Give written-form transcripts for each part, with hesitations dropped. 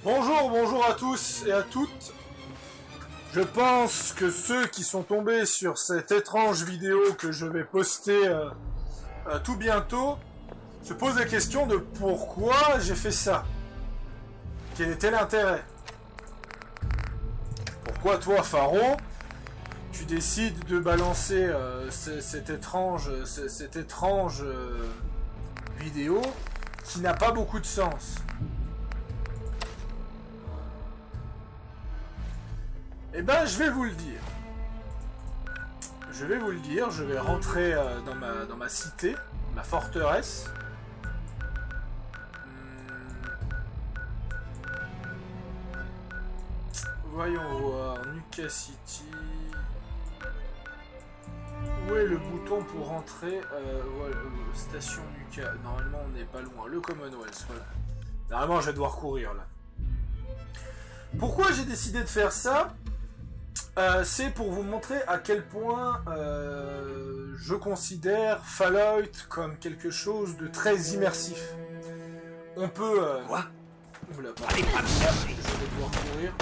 Bonjour à tous et à toutes. Je pense que ceux qui sont tombés sur cette étrange vidéo que je vais poster tout bientôt se posent la question de pourquoi j'ai fait ça. Quel était l'intérêt? Pourquoi toi, Pharaon, tu décides de balancer cette étrange vidéo qui n'a pas beaucoup de sens? Eh ben, je vais vous le dire. Je vais rentrer dans ma cité, ma forteresse. Voyons voir, Nuka City. Où est le bouton pour rentrer voilà, station Nuka. Normalement, on n'est pas loin. Le Commonwealth, voilà. Normalement, je vais devoir courir, là. Pourquoi j'ai décidé de faire ça? C'est pour vous montrer à quel point je considère Fallout comme quelque chose de très immersif. On peut... Quoi? Oula, allez, pas je vais devoir courir.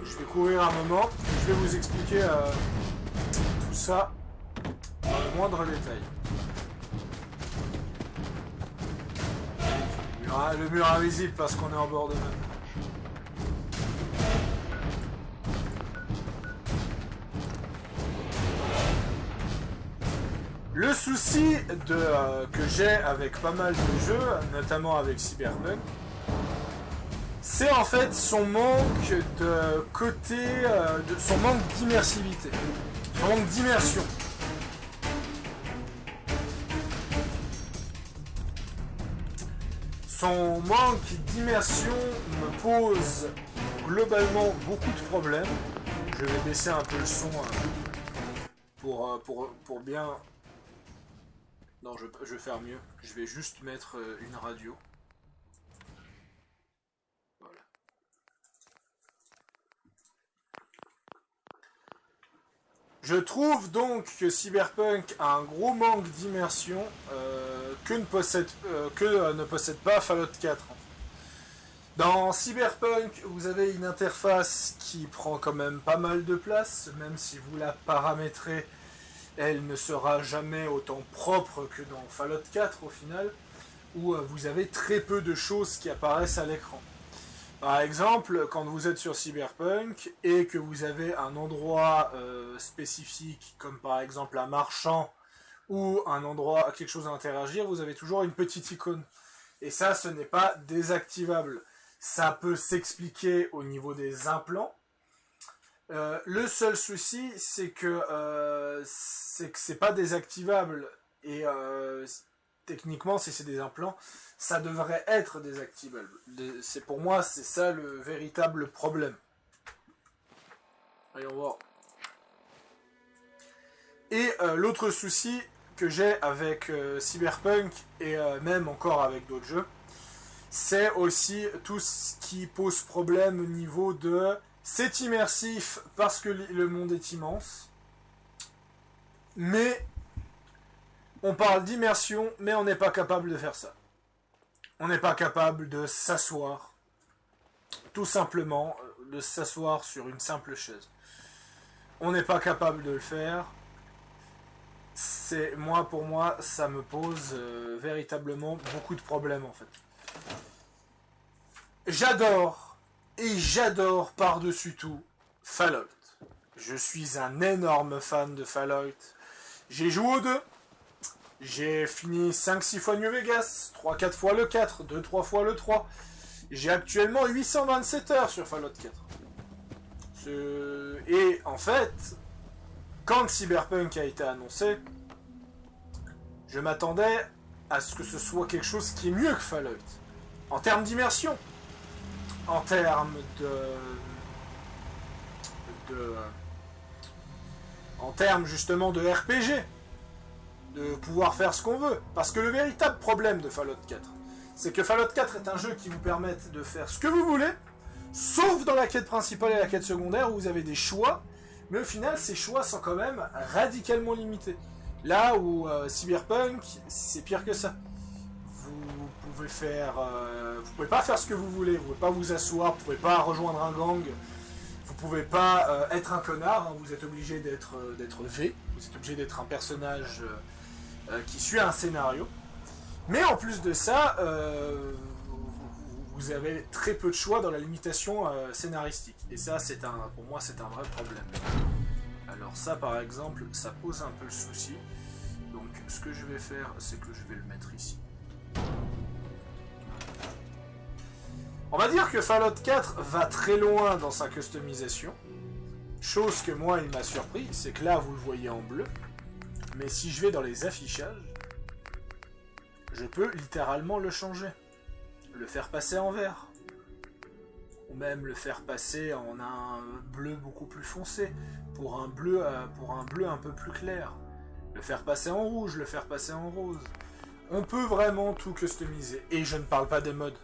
Je vais courir un moment. Je vais vous expliquer tout ça dans le moindre détail. Le mur invisible parce qu'on est en bord de mer. Le souci que j'ai avec pas mal de jeux, notamment avec Cyberpunk, c'est en fait son manque de côté, son manque d'immersivité, son manque d'immersion. Son manque d'immersion me pose globalement beaucoup de problèmes. Je vais baisser un peu le son pour bien... Non, je vais faire mieux. Je vais juste mettre une radio. Voilà. Je trouve donc que Cyberpunk a un gros manque d'immersion que ne possède pas Fallout 4. Dans Cyberpunk, vous avez une interface qui prend quand même pas mal de place, même si vous la paramétrez. Elle ne sera jamais autant propre que dans Fallout 4 au final, où vous avez très peu de choses qui apparaissent à l'écran. Par exemple, quand vous êtes sur Cyberpunk et que vous avez un endroit spécifique, comme par exemple un marchand ou un endroit, quelque chose à interagir, vous avez toujours une petite icône. Et ça, ce n'est pas désactivable. Ça peut s'expliquer au niveau des implants. Le seul souci, c'est que c'est pas désactivable et techniquement, si c'est des implants, ça devrait être désactivable. Pour moi, c'est ça le véritable problème. Voyons voir. Et l'autre souci que j'ai avec Cyberpunk et même encore avec d'autres jeux, c'est aussi tout ce qui pose problème au niveau de... C'est immersif parce que le monde est immense, mais on parle d'immersion, mais on n'est pas capable de faire ça. On n'est pas capable de s'asseoir, tout simplement, de s'asseoir sur une simple chaise. On n'est pas capable de le faire. Pour moi, ça me pose véritablement beaucoup de problèmes en fait. J'adore par-dessus tout Fallout. Je suis un énorme fan de Fallout. J'ai joué aux deux. J'ai fini 5-6 fois New Vegas, 3-4 fois le 4, 2-3 fois le 3. J'ai actuellement 827 heures sur Fallout 4. Et en fait, quand Cyberpunk a été annoncé, je m'attendais à ce que ce soit quelque chose qui est mieux que Fallout. En termes d'immersion. En termes en termes justement de RPG, de pouvoir faire ce qu'on veut. Parce que le véritable problème de Fallout 4, c'est que Fallout 4 est un jeu qui vous permet de faire ce que vous voulez, sauf dans la quête principale et la quête secondaire où vous avez des choix, mais au final ces choix sont quand même radicalement limités. Là où Cyberpunk, c'est pire que ça. Vous pouvez faire, vous pouvez pas faire ce que vous voulez, vous pouvez pas vous asseoir, vous pouvez pas rejoindre un gang, vous pouvez pas être un connard, hein, vous êtes obligé d'être V, vous êtes obligé d'être un personnage qui suit un scénario. Mais en plus de ça, vous avez très peu de choix dans la limitation scénaristique. Et ça, pour moi, c'est un vrai problème. Alors ça, par exemple, ça pose un peu le souci. Donc, ce que je vais faire, c'est que je vais le mettre ici. On va dire que Fallout 4 va très loin dans sa customisation. Chose que moi, il m'a surpris, c'est que là, vous le voyez en bleu. Mais si je vais dans les affichages, je peux littéralement le changer. Le faire passer en vert. Ou même le faire passer en un bleu beaucoup plus foncé. Pour un bleu un peu plus clair. Le faire passer en rouge, le faire passer en rose. On peut vraiment tout customiser. Et je ne parle pas des modes.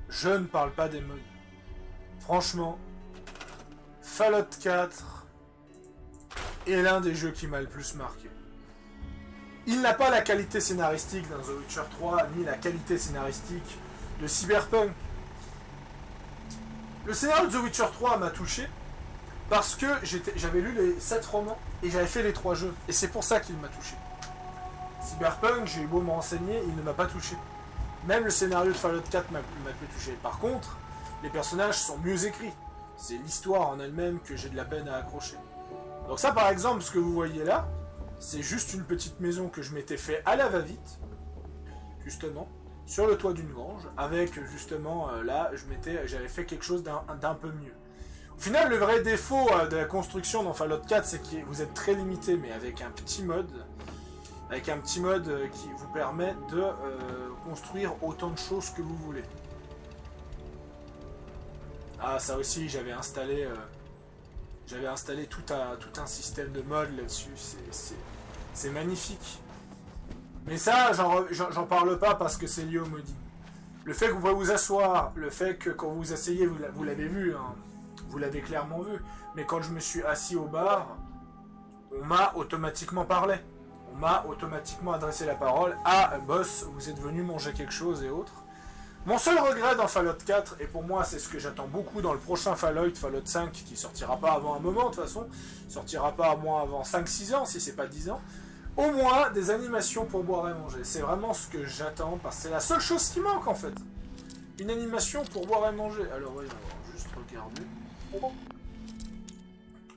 Je ne parle pas des modes. Franchement, Fallout 4 est l'un des jeux qui m'a le plus marqué. Il n'a pas la qualité scénaristique dans The Witcher 3, ni la qualité scénaristique de Cyberpunk. Le scénario de The Witcher 3 m'a touché parce que j'avais lu les 7 romans et j'avais fait les 3 jeux. Et c'est pour ça qu'il m'a touché. Cyberpunk, j'ai eu beau me renseigner, il ne m'a pas touché. Même le scénario de Fallout 4 m'a plus touché. Par contre, les personnages sont mieux écrits. C'est l'histoire en elle-même que j'ai de la peine à accrocher. Donc ça, par exemple, ce que vous voyez là, c'est juste une petite maison que je m'étais fait à la va-vite, justement, sur le toit d'une grange, avec justement, là, j'avais fait quelque chose d'un peu mieux. Au final, le vrai défaut de la construction dans Fallout 4, c'est que vous êtes très limité, mais avec un petit mode qui vous permet de construire autant de choses que vous voulez. Ah, ça aussi, j'avais installé tout un système de mode là-dessus, c'est magnifique. Mais ça, j'en parle pas parce que c'est lié au modding. Le fait que vous pouvez vous asseoir, le fait que quand vous vous asseyez, vous l'avez vu, hein, vous l'avez clairement vu, mais quand je me suis assis au bar, on m'a automatiquement parlé. On m'a automatiquement adressé la parole. Ah, boss, vous êtes venu manger quelque chose et autres. Mon seul regret dans Fallout 4, et pour moi c'est ce que j'attends beaucoup dans le prochain Fallout 5, qui sortira pas avant un moment de toute façon, sortira pas à moins avant 5-6 ans, si c'est pas 10 ans, au moins des animations pour boire et manger. C'est vraiment ce que j'attends, parce que c'est la seule chose qui manque en fait. Une animation pour boire et manger. Alors voyons, on va juste regarder.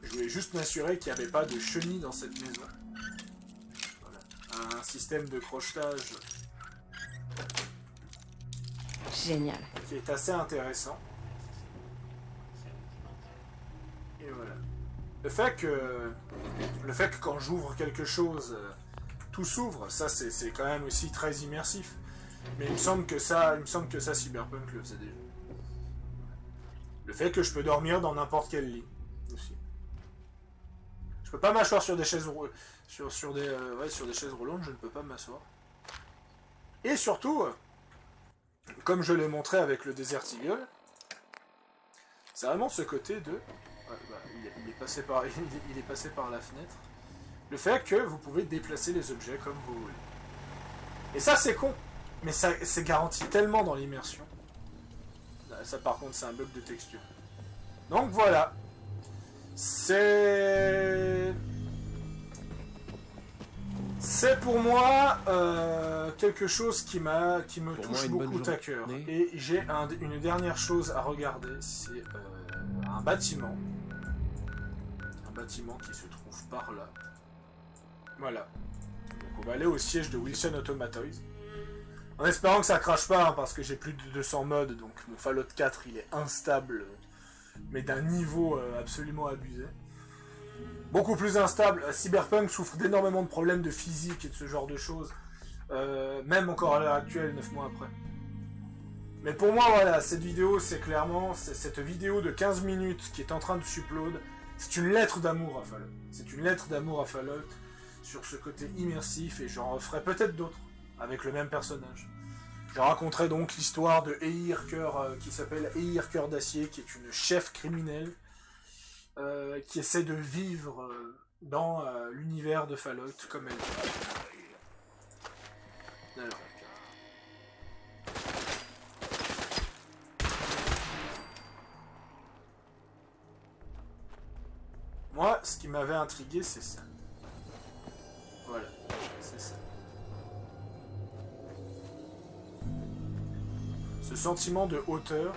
Je voulais juste m'assurer qu'il n'y avait pas de chenilles dans cette maison. Voilà. Un système de crochetage génial. Qui est assez intéressant. Et voilà. Le fait que quand j'ouvre quelque chose, tout s'ouvre, ça c'est quand même aussi très immersif. Mais il me semble que ça Cyberpunk le faisait déjà. Le fait que je peux dormir dans n'importe quel lit aussi. Je peux pas m'asseoir sur des chaises sur des chaises roulantes, je ne peux pas m'asseoir. Et surtout, comme je l'ai montré avec le Desert Eagle, c'est vraiment ce côté de... il est passé par la fenêtre. Le fait que vous pouvez déplacer les objets comme vous voulez. Et ça c'est con, mais ça c'est garanti tellement dans l'immersion. Ça par contre c'est un bug de texture. Donc voilà. C'est pour moi quelque chose qui me touche beaucoup à cœur. Et j'ai une dernière chose à regarder, c'est un bâtiment. Un bâtiment qui se trouve par là. Voilà. Donc on va aller au siège de Wilson Automatoys. En espérant que ça crache pas, hein, parce que j'ai plus de 200 mods, donc mon Fallout 4 il est instable, mais d'un niveau absolument abusé. Beaucoup plus instable. Cyberpunk souffre d'énormément de problèmes de physique et de ce genre de choses. Même encore à l'heure actuelle, 9 mois après. Mais pour moi, voilà, cette vidéo, c'est clairement... cette vidéo de 15 minutes qui est en train de s'upload, c'est une lettre d'amour à Fallout. C'est une lettre d'amour à Fallout sur ce côté immersif, et j'en referai peut-être d'autres, avec le même personnage. Je raconterai donc l'histoire de Eir, qui s'appelle Eir Cœur d'Acier, qui est une chef criminelle, qui essaie de vivre dans l'univers de Fallout comme elle. Alors. Moi, ce qui m'avait intrigué, c'est ça. Voilà, c'est ça. Ce sentiment de hauteur.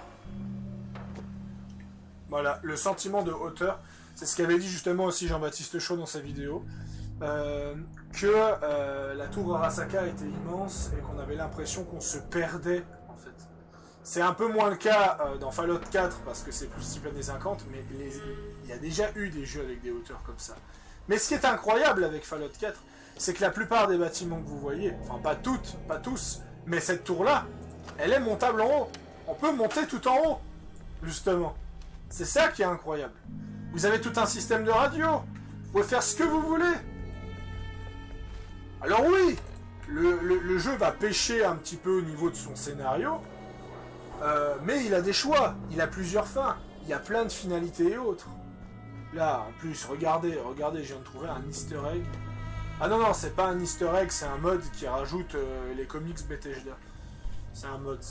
Voilà, le sentiment de hauteur. C'est ce qu'avait dit justement aussi Jean-Baptiste Chaud dans sa vidéo. Que la tour Arasaka était immense et qu'on avait l'impression qu'on se perdait, en fait. C'est un peu moins le cas dans Fallout 4 parce que c'est plus type années 50, mais il y a déjà eu des jeux avec des hauteurs comme ça. Mais ce qui est incroyable avec Fallout 4, c'est que la plupart des bâtiments que vous voyez, enfin pas toutes, pas tous, mais cette tour-là, elle est montable en haut. On peut monter tout en haut, justement. C'est ça qui est incroyable. Vous avez tout un système de radio. Vous pouvez faire ce que vous voulez. Alors oui, le jeu va pêcher un petit peu au niveau de son scénario, mais il a des choix, il a plusieurs fins, il y a plein de finalités et autres. Là, en plus, regardez, je viens de trouver un easter egg. Ah non, c'est pas un easter egg, c'est un mod qui rajoute les comics Bethesda. C'est un mod.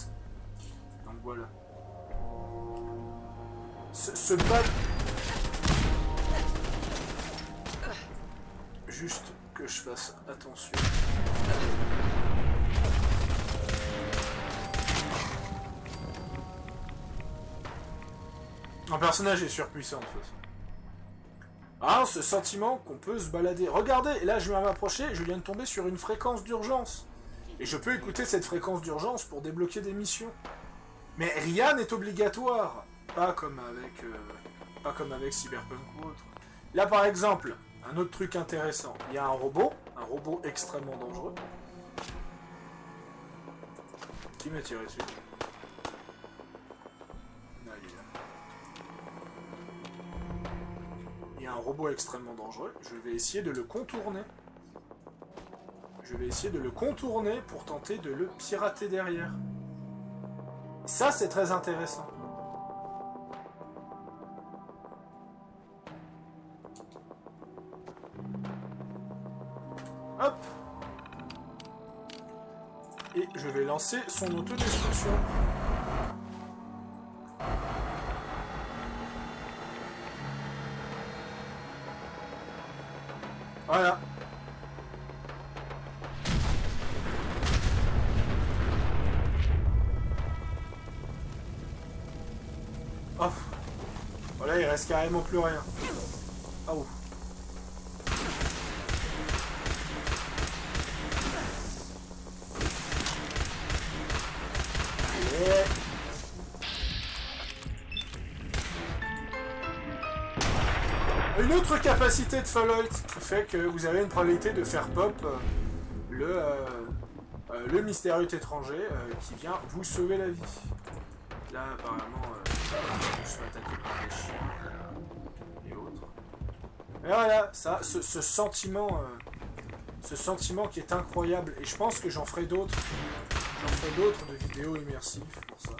Donc voilà. Ce bug... Juste que je fasse attention. Un personnage est surpuissant de toute façon. Ah, ce sentiment qu'on peut se balader. Regardez, et là je viens m'approcher, je viens de tomber sur une fréquence d'urgence. Et je peux écouter cette fréquence d'urgence pour débloquer des missions. Mais rien n'est obligatoire. Pas comme avec Cyberpunk ou autre. Là par exemple, un autre truc intéressant. Il y a un robot extrêmement dangereux. Qui m'a tiré dessus? Il y a un robot extrêmement dangereux. Je vais essayer de le contourner. Pour tenter de le pirater derrière. Ça, c'est très intéressant. Hop. Et je vais lancer son autodestruction. Voilà. Oh. Voilà, il reste carrément plus rien. Oh. Allez. Une autre capacité de Fallout qui fait que vous avez une probabilité de faire pop le mystérieux étranger qui vient vous sauver la vie. Là, apparemment, je suis attaqué par des chiens et autres. Et voilà, ça, ce sentiment qui est incroyable. Et je pense que j'en ferai d'autres. De vidéos immersives pour ça.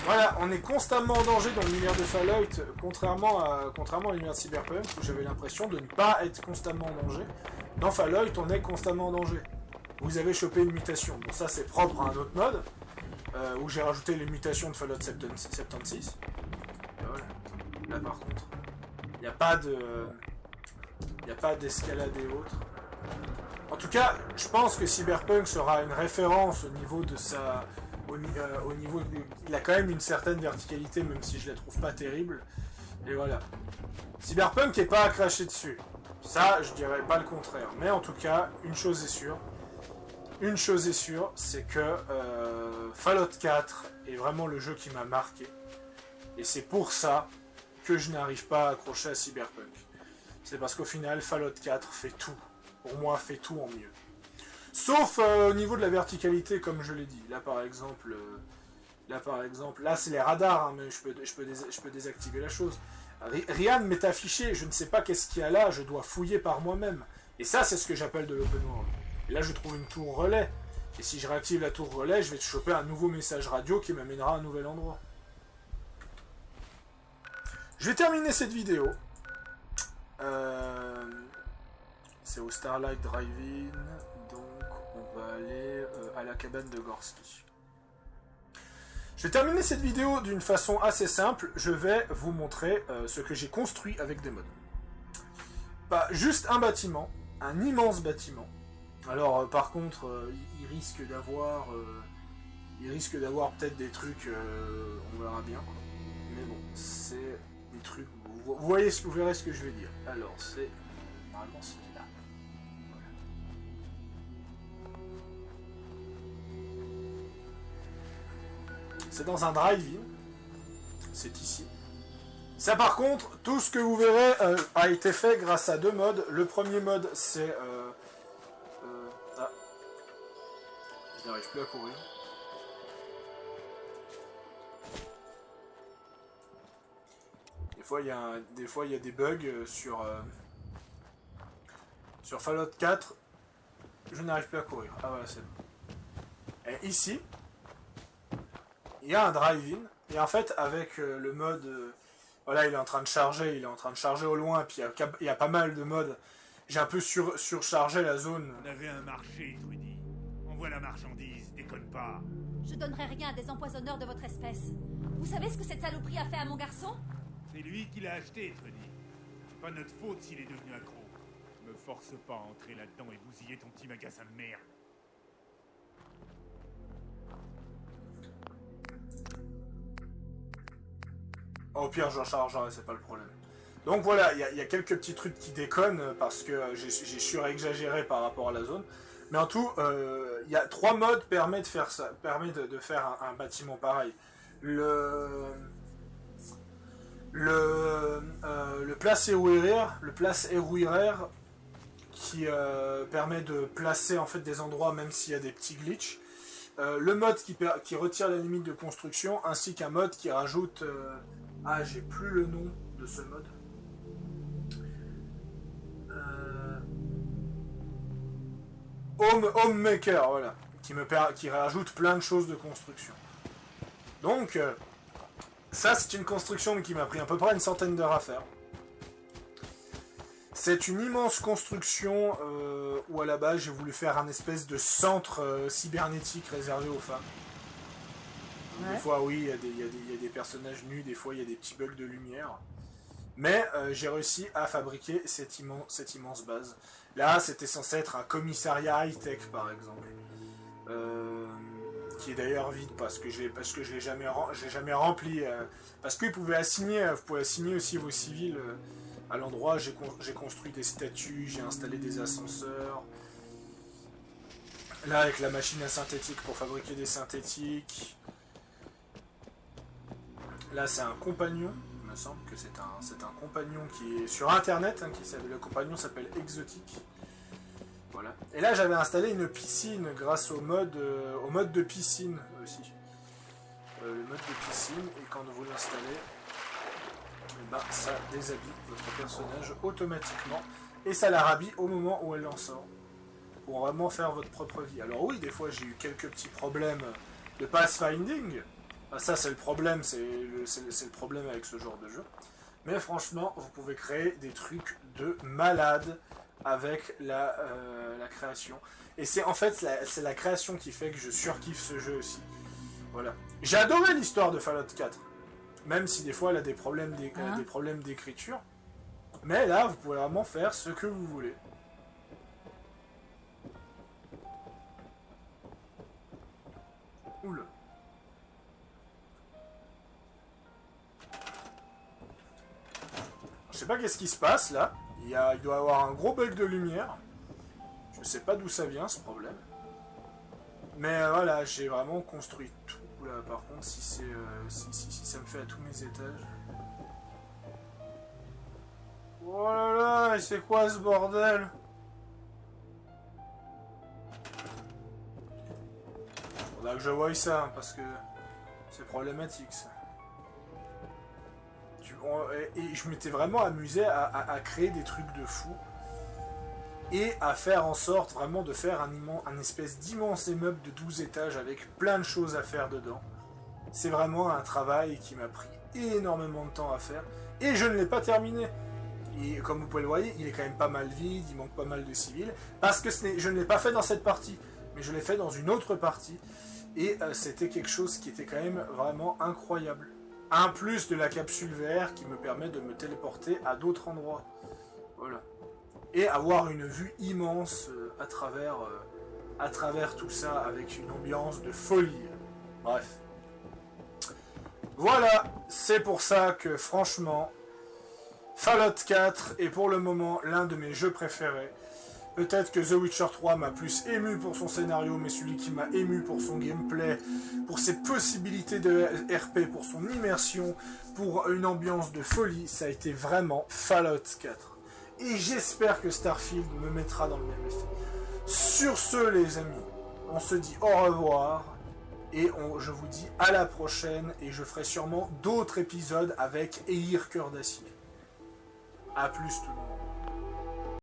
Voilà, on est constamment en danger dans l'univers de Fallout, contrairement à l'univers de Cyberpunk, où j'avais l'impression de ne pas être constamment en danger. Dans Fallout, on est constamment en danger. Vous avez chopé une mutation. Bon, ça c'est propre à un autre mode, où j'ai rajouté les mutations de Fallout 76. Et voilà. Là par contre, il n'y a pas d'escalade et autres. En tout cas, je pense que Cyberpunk sera une référence au niveau de sa... il a quand même une certaine verticalité, même si je la trouve pas terrible. Et voilà. Cyberpunk n'est pas à cracher dessus. Ça, je dirais pas le contraire. Mais en tout cas, une chose est sûre, c'est que Fallout 4 est vraiment le jeu qui m'a marqué. Et c'est pour ça que je n'arrive pas à accrocher à Cyberpunk. C'est parce qu'au final, Fallout 4 fait tout. Pour moi, fait tout en mieux. Sauf au niveau de la verticalité, comme je l'ai dit. Là, par exemple, là, c'est les radars, hein, mais je peux désactiver la chose. Rien m'est affiché, je ne sais pas qu'est-ce qu'il y a là, je dois fouiller par moi-même. Et ça, c'est ce que j'appelle de l'open world. Et là, je trouve une tour relais. Et si je réactive la tour relais, je vais te choper un nouveau message radio qui m'amènera à un nouvel endroit. Je vais terminer cette vidéo. C'est au Starlight Drive-In. Donc, on va aller à la cabane de Gorski. Je vais terminer cette vidéo d'une façon assez simple. Je vais vous montrer ce que j'ai construit avec des mods. Pas juste un bâtiment, un immense bâtiment. Alors par contre, il risque d'avoir peut-être des trucs, on verra bien. Mais bon, c'est des trucs. Vous verrez ce que je vais dire. Alors c'est normalement c'est là. C'est dans un drive-in. C'est ici. Ça par contre, tout ce que vous verrez a été fait grâce à deux mods. Le premier mode c'est... Ah. Je n'arrive plus à courir. Des fois il y a des bugs sur Fallout 4. Je n'arrive plus à courir. Ah voilà, c'est bon. Et ici... il y a un drive-in, et en fait, avec le mode... voilà, il est en train de charger au loin, puis il y a pas mal de modes. J'ai un peu surchargé la zone. On avait un marché, Trudy. Envoie la marchandise, déconne pas. Je donnerai rien à des empoisonneurs de votre espèce. Vous savez ce que cette saloperie a fait à mon garçon? C'est lui qui l'a acheté, Trudy. Pas notre faute s'il est devenu accro. Me force pas à entrer là-dedans et bousiller ton petit magasin de merde. Au pire, je rechargerai, c'est pas le problème. Donc voilà, il y a quelques petits trucs qui déconnent parce que j'ai surexagéré par rapport à la zone. Mais en tout, il y a 3 modes permet de faire ça, permet de faire un bâtiment pareil. Le place Eruirer qui permet de placer en fait des endroits même s'il y a des petits glitches. Le mode qui retire la limite de construction, ainsi qu'un mode qui rajoute... ah, j'ai plus le nom de ce mode. Homemaker, voilà. Qui rajoute plein de choses de construction. Donc, ça c'est une construction qui m'a pris à peu près une centaine d'heures à faire. C'est une immense construction où à la base j'ai voulu faire un espèce de centre cybernétique réservé aux femmes. Ouais. Des fois oui, il y a des personnages nus, des fois il y a des petits bugs de lumière. Mais j'ai réussi à fabriquer cette immense base. Là c'était censé être un commissariat high-tech par exemple. Qui est d'ailleurs vide parce que je l'ai jamais rempli. Parce que vous pouvez assigner aussi vos civils à l'endroit. J'ai construit des statues, j'ai installé des ascenseurs. Là avec la machine à synthétique pour fabriquer des synthétiques. Là c'est un compagnon, il me semble que c'est un compagnon qui est sur internet, hein, le compagnon s'appelle Exotique. Voilà. Et là j'avais installé une piscine grâce au mode de piscine aussi. Le mode de piscine, et quand vous l'installez, ça déshabille votre personnage automatiquement, et ça la rhabille au moment où elle en sort. Pour vraiment faire votre propre vie. Alors oui, des fois j'ai eu quelques petits problèmes de pathfinding. Ça c'est le problème, c'est le problème avec ce genre de jeu. Mais franchement, vous pouvez créer des trucs de malade avec la création. Et c'est en fait c'est la création qui fait que je surkiffe ce jeu aussi. Voilà. J'ai adoré l'histoire de Fallout 4. Même si des fois elle a des problèmes d'écriture. Mais là, vous pouvez vraiment faire ce que vous voulez. Oula. Je sais pas qu'est-ce qui se passe là. Il doit y avoir un gros bug de lumière. Je sais pas d'où ça vient ce problème. Mais voilà, j'ai vraiment construit tout là. Par contre, si ça me fait à tous mes étages. Oh là là, et c'est quoi ce bordel? Faudra que je voie ça, hein, parce que c'est problématique ça. Et je m'étais vraiment amusé à créer des trucs de fou. Et à faire en sorte vraiment de faire un espèce d'immense immeuble de 12 étages avec plein de choses à faire dedans. C'est vraiment un travail qui m'a pris énormément de temps à faire. Et je ne l'ai pas terminé. Et comme vous pouvez le voir, il est quand même pas mal vide, il manque pas mal de civils. Parce que je ne l'ai pas fait dans cette partie, mais je l'ai fait dans une autre partie. Et c'était quelque chose qui était quand même vraiment incroyable. Un plus de la capsule VR qui me permet de me téléporter à d'autres endroits. Voilà. Et avoir une vue immense à travers tout ça, avec une ambiance de folie. Bref. Voilà, c'est pour ça que franchement, Fallout 4 est pour le moment l'un de mes jeux préférés. Peut-être que The Witcher 3 m'a plus ému pour son scénario, mais celui qui m'a ému pour son gameplay, pour ses possibilités de RP, pour son immersion, pour une ambiance de folie, ça a été vraiment Fallout 4. Et j'espère que Starfield me mettra dans le même effet. Sur ce, les amis, on se dit au revoir, et je vous dis à la prochaine, et je ferai sûrement d'autres épisodes avec Eir Cœur d'Acier. A plus tout le monde.